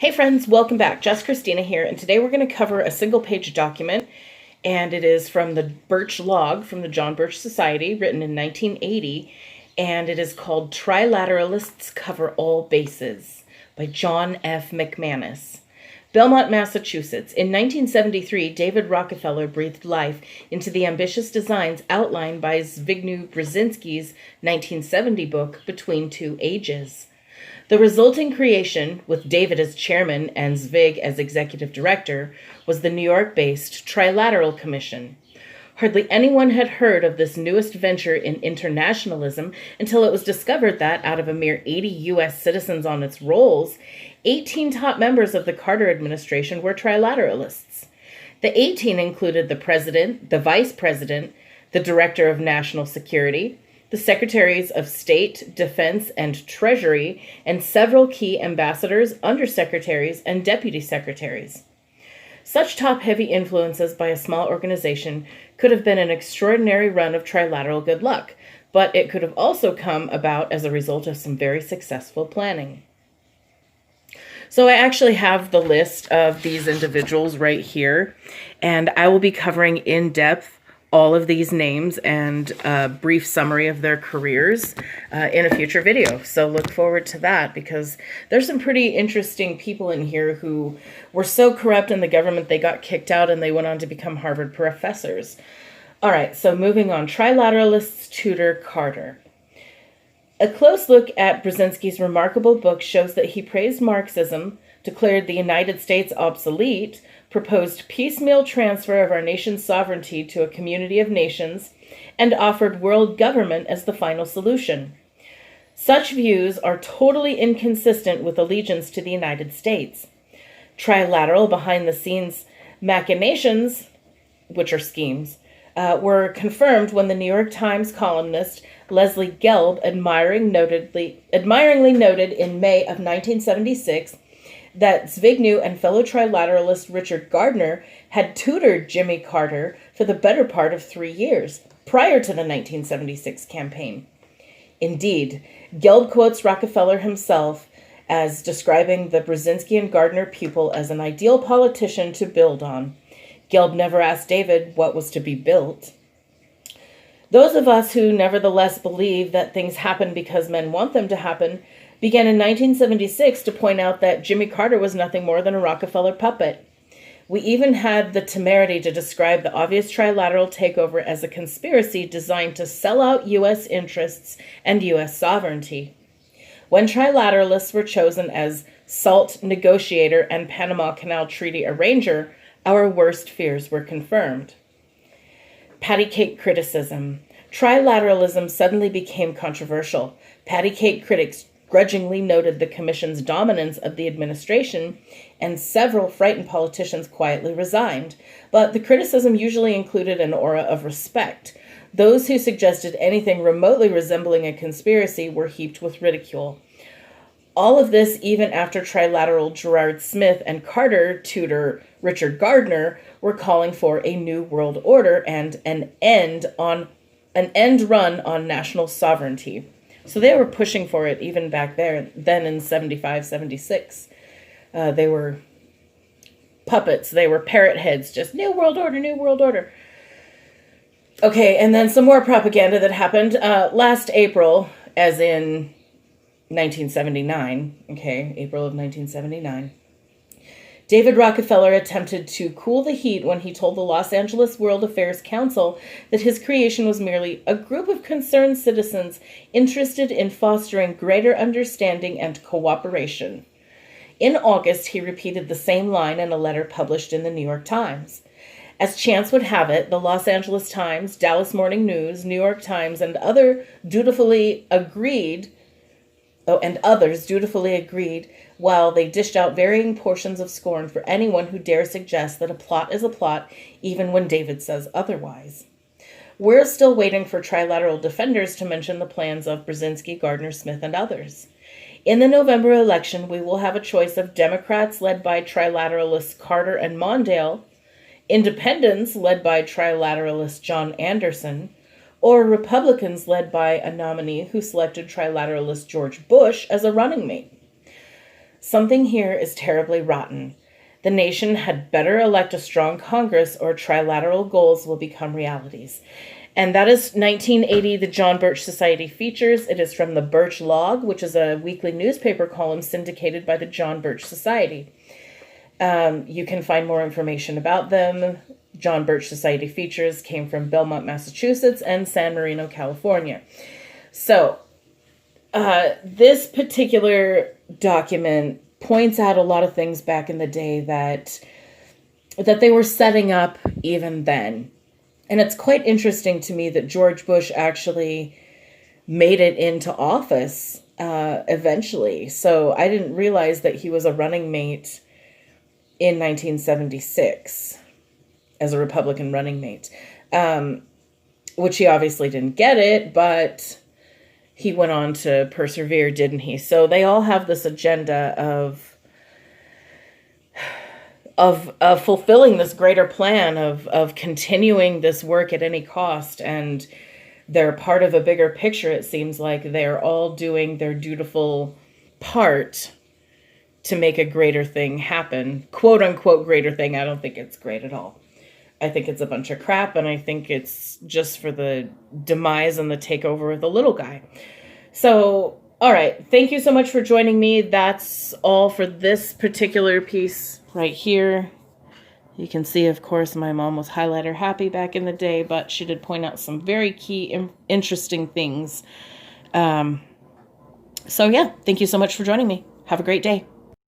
Hey friends, welcome back. Just Christina here, and today we're going to cover a single-page document, and it is from the Birch Log from the John Birch Society, written in 1980, and it is called Trilateralists Cover All Bases by John F. McManus. Belmont, Massachusetts. In 1973, David Rockefeller breathed life into the ambitious designs outlined by Zbigniew Brzezinski's 1970 book, Between Two Ages. The resulting creation, with David as chairman and Zvig as executive director, was the New York-based Trilateral Commission. Hardly anyone had heard of this newest venture in internationalism until it was discovered that, out of a mere 80 U.S. citizens on its rolls, 18 top members of the Carter administration were trilateralists. The 18 included the president, the vice president, the director of national security, the Secretaries of State, Defense, and Treasury, and several key ambassadors, undersecretaries, and deputy secretaries. Such top-heavy influences by a small organization could have been an extraordinary run of trilateral good luck, but it could have also come about as a result of some very successful planning. So I actually have the list of these individuals right here, and I will be covering in depth all of these names and a brief summary of their careers in a future video. So look forward to that, because there's some pretty interesting people in here who were so corrupt in the government they got kicked out and they went on to become Harvard professors. All right, so moving on. Trilateralists tutor Carter. A close look at Brzezinski's remarkable book shows that he praised Marxism, declared the United States obsolete, proposed piecemeal transfer of our nation's sovereignty to a community of nations, and offered world government as the final solution. Such views are totally inconsistent with allegiance to the United States. Trilateral behind-the-scenes machinations, which are schemes, were confirmed when the New York Times columnist Leslie Gelb admiringly noted in May of 1976 that Zbigniew and fellow trilateralist Richard Gardner had tutored Jimmy Carter for the better part of 3 years, prior to the 1976 campaign. Indeed, Gelb quotes Rockefeller himself as describing the Brzezinski and Gardner pupil as an ideal politician to build on. Gelb never asked David what was to be built. Those of us who nevertheless believe that things happen because men want them to happen began in 1976 to point out that Jimmy Carter was nothing more than a Rockefeller puppet. We even had the temerity to describe the obvious trilateral takeover as a conspiracy designed to sell out U.S. interests and U.S. sovereignty. When trilateralists were chosen as SALT negotiator and Panama Canal Treaty arranger, our worst fears were confirmed. Patty cake criticism. Trilateralism suddenly became controversial. Patty cake critics grudgingly noted the Commission's dominance of the administration, and several frightened politicians quietly resigned. But the criticism usually included an aura of respect. Those who suggested anything remotely resembling a conspiracy were heaped with ridicule. All of this even after trilateral Gerard Smith and Carter tutor Richard Gardner were calling for a new world order and an end run on national sovereignty. So they were pushing for it even back then in 75, 76. They were puppets. They were parrot heads, just new world order, new world order. Okay, and then some more propaganda that happened last April, as in 1979. Okay, April of 1979. David Rockefeller attempted to cool the heat when he told the Los Angeles World Affairs Council that his creation was merely a group of concerned citizens interested in fostering greater understanding and cooperation. In August, he repeated the same line in a letter published in the New York Times. As chance would have it, the Los Angeles Times, Dallas Morning News, New York Times, and others dutifully agreed, while they dished out varying portions of scorn for anyone who dare suggest that a plot is a plot, even when David says otherwise. We're still waiting for trilateral defenders to mention the plans of Brzezinski, Gardner, Smith, and others. In the November election, we will have a choice of Democrats led by trilateralists Carter and Mondale, Independents led by trilateralist John Anderson, or Republicans led by a nominee who selected trilateralist George Bush as a running mate. Something here is terribly rotten. The nation had better elect a strong Congress or trilateral goals will become realities. And that is 1980, the John Birch Society features. It is from the Birch Log, which is a weekly newspaper column syndicated by the John Birch Society. You can find more information about them. John Birch Society features came from Belmont, Massachusetts, and San Marino, California. So, this particular document points out a lot of things back in the day that they were setting up even then. And it's quite interesting to me that George Bush actually made it into office eventually. So I didn't realize that he was a running mate in 1976 as a Republican running mate, which he obviously didn't get it, but he went on to persevere, didn't he? So they all have this agenda of fulfilling this greater plan of continuing this work at any cost, and they're part of a bigger picture. It seems like they're all doing their dutiful part to make a greater thing happen. Quote unquote greater thing. I don't think it's great at all. I think it's a bunch of crap, and I think it's just for the demise and the takeover of the little guy. So, all right. Thank you so much for joining me. That's all for this particular piece right here. You can see, of course, my mom was highlighter happy back in the day, but she did point out some very key, interesting things. So, yeah, thank you so much for joining me. Have a great day.